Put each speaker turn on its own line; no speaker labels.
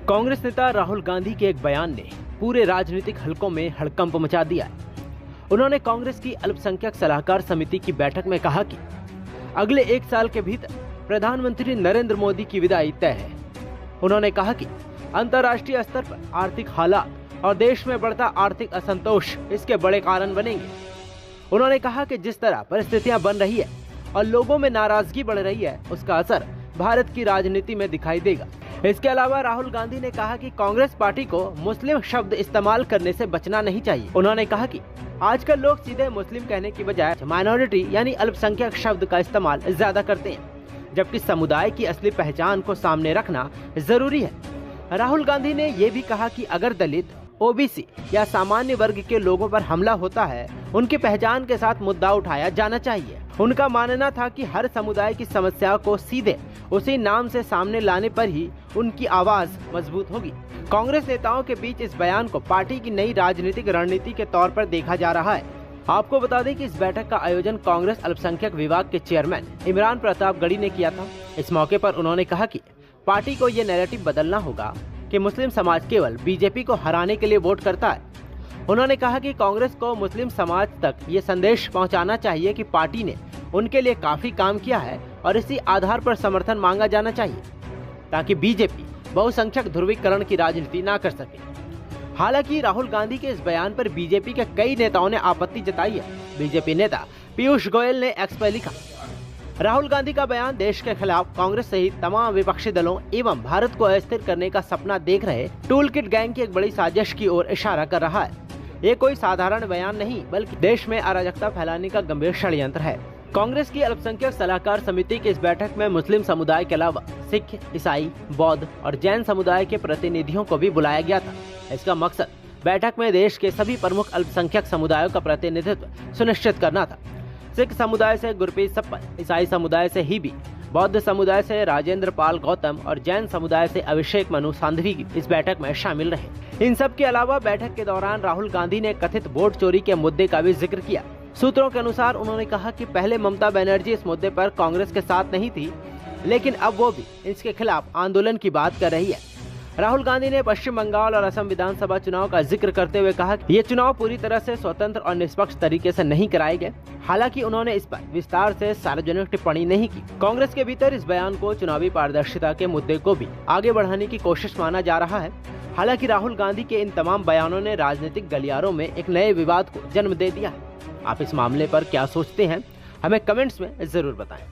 कांग्रेस नेता राहुल गांधी के एक बयान ने पूरे राजनीतिक हलकों में हड़कंप मचा दिया है। उन्होंने कांग्रेस की अल्पसंख्यक सलाहकार समिति की बैठक में कहा कि अगले 1 साल के भीतर प्रधानमंत्री नरेंद्र मोदी की विदाई तय है। उन्होंने कहा कि अंतर्राष्ट्रीय स्तर पर आर्थिक हालात और देश में बढ़ता आर्थिक असंतोष इसके बड़े कारण बनेंगे। उन्होंने कहा कि जिस तरह परिस्थितियां बन रही है और लोगों में नाराजगी बढ़ रही है, उसका असर भारत की राजनीति में दिखाई देगा। इसके अलावा राहुल गांधी ने कहा कि कांग्रेस पार्टी को मुस्लिम शब्द इस्तेमाल करने से बचना नहीं चाहिए। उन्होंने कहा कि आजकल लोग सीधे मुस्लिम कहने की बजाय माइनॉरिटी यानी अल्पसंख्यक शब्द का इस्तेमाल ज्यादा करते हैं, जबकि समुदाय की असली पहचान को सामने रखना जरूरी है। राहुल गांधी ने ये भी कहा कि अगर दलित, ओबीसी या सामान्य वर्ग के लोगों पर हमला होता है, उनकी पहचान के साथ मुद्दा उठाया जाना चाहिए। उनका मानना था कि हर समुदाय की समस्या को सीधे उसी नाम से सामने लाने पर ही उनकी आवाज मजबूत होगी। कांग्रेस नेताओं के बीच इस बयान को पार्टी की नई राजनीतिक रणनीति के तौर पर देखा जा रहा है। आपको बता दें कि इस बैठक का आयोजन कांग्रेस अल्पसंख्यक विभाग के चेयरमैन इमरान प्रतापगढ़ी ने किया था। इस मौके पर उन्होंने कहा कि पार्टी को ये नैरेटिव बदलना होगा कि मुस्लिम समाज केवल बीजेपी को हराने के लिए वोट करता है। उन्होंने कहा कि कांग्रेस को मुस्लिम समाज तक ये संदेश पहुंचाना चाहिए कि पार्टी ने उनके लिए काफी काम किया है और इसी आधार पर समर्थन मांगा जाना चाहिए, ताकि बीजेपी बहुसंख्यक ध्रुवीकरण की राजनीति ना कर सके। हालांकि राहुल गांधी के इस बयान पर बीजेपी के कई नेताओं ने आपत्ति जताई है। बीजेपी नेता पीयूष गोयल ने एक्स पर लिखा, राहुल गांधी का बयान देश के खिलाफ कांग्रेस सहित तमाम विपक्षी दलों एवं भारत को अस्थिर करने का सपना देख रहे टूल किट गैंग की एक बड़ी साजिश की ओर इशारा कर रहा है। ये कोई साधारण बयान नहीं, बल्कि देश में अराजकता फैलाने का गंभीर षड्यंत्र है। कांग्रेस की अल्पसंख्यक सलाहकार समिति की इस बैठक में मुस्लिम समुदाय के अलावा सिख, ईसाई, बौद्ध और जैन समुदाय के प्रतिनिधियों को भी बुलाया गया था। इसका मकसद बैठक में देश के सभी प्रमुख अल्पसंख्यक समुदायों का प्रतिनिधित्व सुनिश्चित करना था। सिख समुदाय से गुरप्रीत सप्पन, ईसाई समुदाय से हिबी, बौद्ध समुदाय से राजेंद्र पाल गौतम और जैन समुदाय से अभिषेक मनु सांघवी इस बैठक में शामिल रहे। इन सब के अलावा बैठक के दौरान राहुल गांधी ने कथित वोट चोरी के मुद्दे का भी जिक्र किया। सूत्रों के अनुसार उन्होंने कहा कि पहले ममता बनर्जी इस मुद्दे पर कांग्रेस के साथ नहीं थी, लेकिन अब वो भी इसके खिलाफ आंदोलन की बात कर रही है। राहुल गांधी ने पश्चिम बंगाल और असम विधानसभा चुनाव का जिक्र करते हुए कहा कि ये चुनाव पूरी तरह से स्वतंत्र और निष्पक्ष तरीके से नहीं कराए गए। हालांकि उन्होंने इस पर विस्तार से सार्वजनिक टिप्पणी नहीं की। कांग्रेस के भीतर इस बयान को चुनावी पारदर्शिता के मुद्दे को भी आगे बढ़ाने की कोशिश माना जा रहा है। हालांकि राहुल गांधी के इन तमाम बयानों ने राजनीतिक गलियारों में एक नए विवाद को जन्म दे दिया है। आप इस मामले पर क्या सोचते हैं, हमें कमेंट्स में जरूर बताएं।